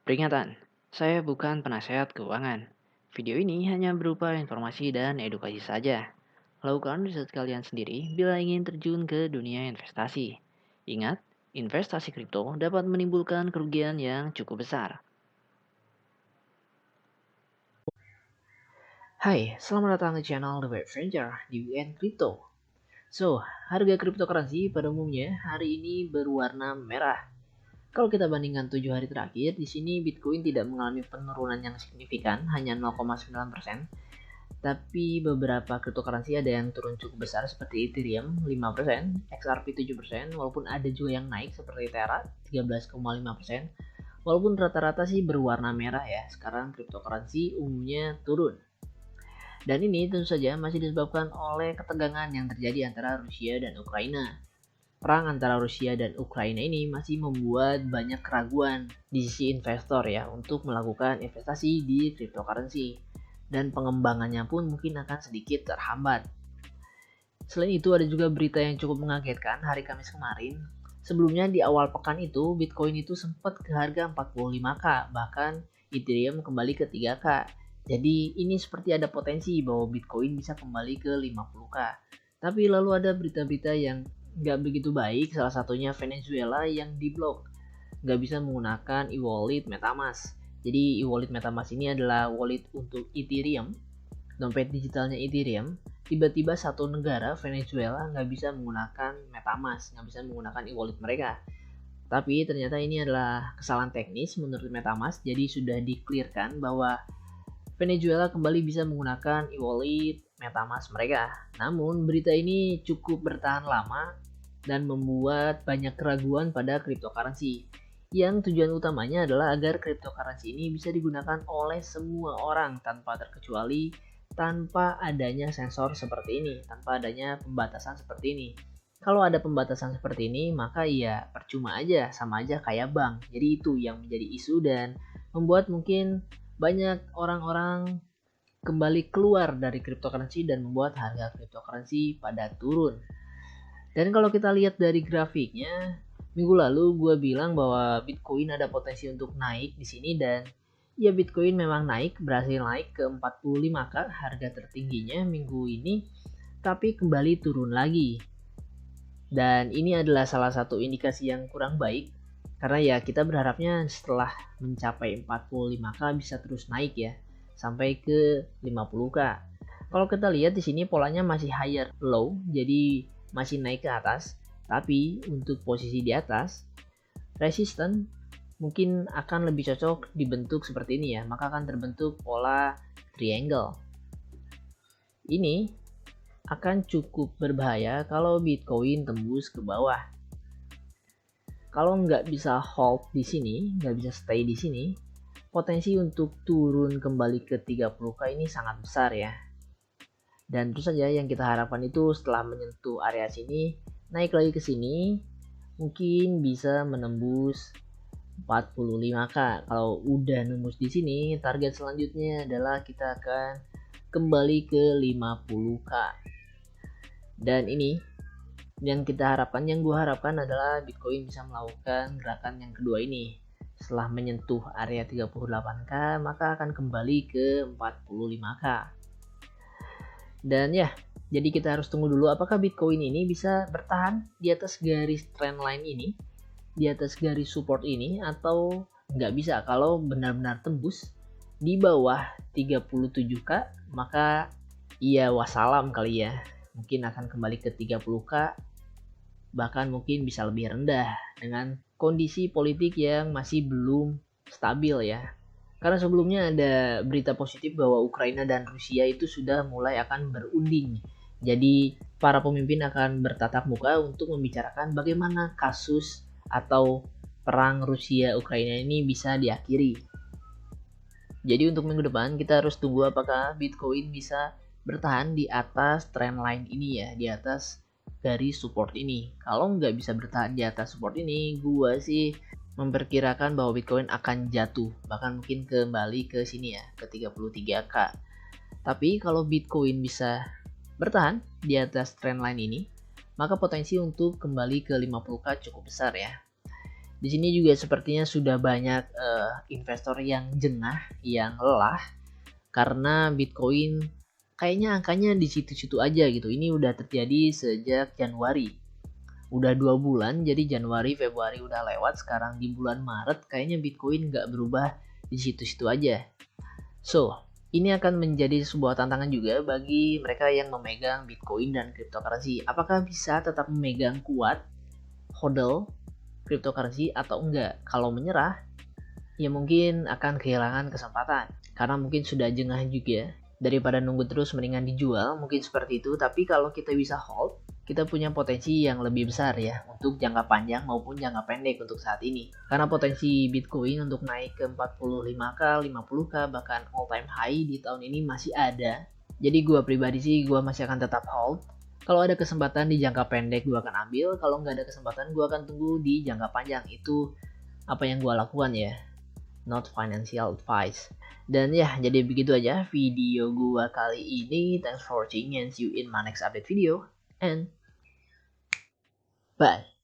Peringatan, saya bukan penasehat keuangan. Video ini hanya berupa informasi dan edukasi saja. Lakukan riset kalian sendiri bila ingin terjun ke dunia investasi. Ingat, investasi kripto dapat menimbulkan kerugian yang cukup besar. Hai, selamat datang di channel The Web Stranger di WN Crypto. So, harga cryptocurrency pada umumnya hari ini berwarna merah. Kalau kita bandingkan 7 hari terakhir, di sini Bitcoin tidak mengalami penurunan yang signifikan, hanya 0,9%. Tapi beberapa cryptocurrency ada yang turun cukup besar seperti Ethereum 5%, XRP 7%, walaupun ada juga yang naik seperti Terra 13,5%. Walaupun rata-rata sih berwarna merah ya, sekarang cryptocurrency umumnya turun. Dan ini tentu saja masih disebabkan oleh ketegangan yang terjadi antara Rusia dan Ukraina. Perang antara Rusia dan Ukraina ini masih membuat banyak keraguan di sisi investor ya untuk melakukan investasi di cryptocurrency, dan pengembangannya pun mungkin akan sedikit terhambat. Selain itu ada juga berita yang cukup mengagetkan hari Kamis kemarin. Sebelumnya di awal pekan itu Bitcoin itu sempat ke harga 45k, bahkan Ethereum kembali ke 3k. Jadi ini seperti ada potensi bahwa Bitcoin bisa kembali ke 50k. Tapi lalu ada berita-berita yang nggak begitu baik, salah satunya Venezuela yang diblok, nggak bisa menggunakan e-wallet MetaMask. Jadi e-wallet MetaMask ini adalah wallet untuk Ethereum, dompet digitalnya Ethereum. Tiba-tiba satu negara, Venezuela, nggak bisa menggunakan MetaMask, nggak bisa menggunakan e-wallet mereka. Tapi ternyata ini adalah kesalahan teknis menurut MetaMask, jadi sudah di-clearkan bahwa Venezuela kembali bisa menggunakan e-wallet MetaMask mereka. Namun berita ini cukup bertahan lama dan membuat banyak keraguan pada cryptocurrency. Yang tujuan utamanya adalah agar cryptocurrency ini bisa digunakan oleh semua orang tanpa terkecuali, tanpa adanya sensor seperti ini, tanpa adanya pembatasan seperti ini. Kalau ada pembatasan seperti ini, maka ya percuma aja, sama aja kayak bank. Jadi itu yang menjadi isu dan membuat mungkin banyak orang-orang kembali keluar dari cryptocurrency dan membuat harga cryptocurrency pada turun. Dan kalau kita lihat dari grafiknya, minggu lalu gue bilang bahwa Bitcoin ada potensi untuk naik di sini, dan ya Bitcoin memang naik, berhasil naik ke 45k harga tertingginya minggu ini, tapi kembali turun lagi. Dan ini adalah salah satu indikasi yang kurang baik, karena ya kita berharapnya setelah mencapai 45k bisa terus naik ya sampai ke 50k. Kalau kita lihat di sini polanya masih higher low, jadi masih naik ke atas. Tapi untuk posisi di atas, resisten mungkin akan lebih cocok dibentuk seperti ini ya, maka akan terbentuk pola triangle. Ini akan cukup berbahaya kalau Bitcoin tembus ke bawah. Kalau nggak bisa hold di sini, nggak bisa stay di sini, potensi untuk turun kembali ke 30k ini sangat besar ya. Dan terus saja yang kita harapkan itu setelah menyentuh area sini, naik lagi ke sini, mungkin bisa menembus 45k. Kalau udah nembus di sini, target selanjutnya adalah kita akan kembali ke 50k. Dan ini yang kita harapkan, yang gue harapkan adalah Bitcoin bisa melakukan gerakan yang kedua ini. Setelah menyentuh area 38k, maka akan kembali ke 45k. Dan ya, jadi kita harus tunggu dulu apakah Bitcoin ini bisa bertahan di atas garis trendline ini, di atas garis support ini, atau nggak bisa. Kalau benar-benar tembus di bawah 37k, maka iya wassalam kali ya. Mungkin akan kembali ke 30k, bahkan mungkin bisa lebih rendah dengan kondisi politik yang masih belum stabil ya. Karena sebelumnya ada berita positif bahwa Ukraina dan Rusia itu sudah mulai akan berunding. Jadi para pemimpin akan bertatap muka untuk membicarakan bagaimana kasus atau perang Rusia-Ukraina ini bisa diakhiri. Jadi untuk minggu depan kita harus tunggu apakah Bitcoin bisa bertahan di atas trendline ini ya, di atas garis support ini. Kalau nggak bisa bertahan di atas support ini, gua sih memperkirakan bahwa Bitcoin akan jatuh, bahkan mungkin kembali ke sini ya, ke 33k. Tapi kalau Bitcoin bisa bertahan di atas trendline ini, maka potensi untuk kembali ke 50k cukup besar ya. Di sini juga sepertinya sudah banyak investor yang jengah, yang lelah karena Bitcoin kayaknya angkanya di situ-situ aja gitu. Ini udah terjadi sejak Januari. Udah 2 bulan, jadi Januari, Februari udah lewat, sekarang di bulan Maret kayaknya Bitcoin nggak berubah di situ-situ aja. So, ini akan menjadi sebuah tantangan juga bagi mereka yang memegang Bitcoin dan cryptocurrency. Apakah bisa tetap memegang kuat hodl cryptocurrency atau enggak? Kalau menyerah, ya mungkin akan kehilangan kesempatan. Karena mungkin sudah jengah juga. Daripada nunggu terus mendingan dijual, mungkin seperti itu. Tapi kalau kita bisa hold, kita punya potensi yang lebih besar ya untuk jangka panjang maupun jangka pendek untuk saat ini. Karena potensi Bitcoin untuk naik ke 45k, 50k, bahkan all time high di tahun ini masih ada. Jadi gue pribadi sih gue masih akan tetap hold. Kalau ada kesempatan di jangka pendek gue akan ambil, kalau nggak ada kesempatan gue akan tunggu di jangka panjang. Itu apa yang gue lakukan ya, not financial advice. Dan ya, jadi begitu aja video gua kali ini. Thanks for watching and see you in my next update video. And bye.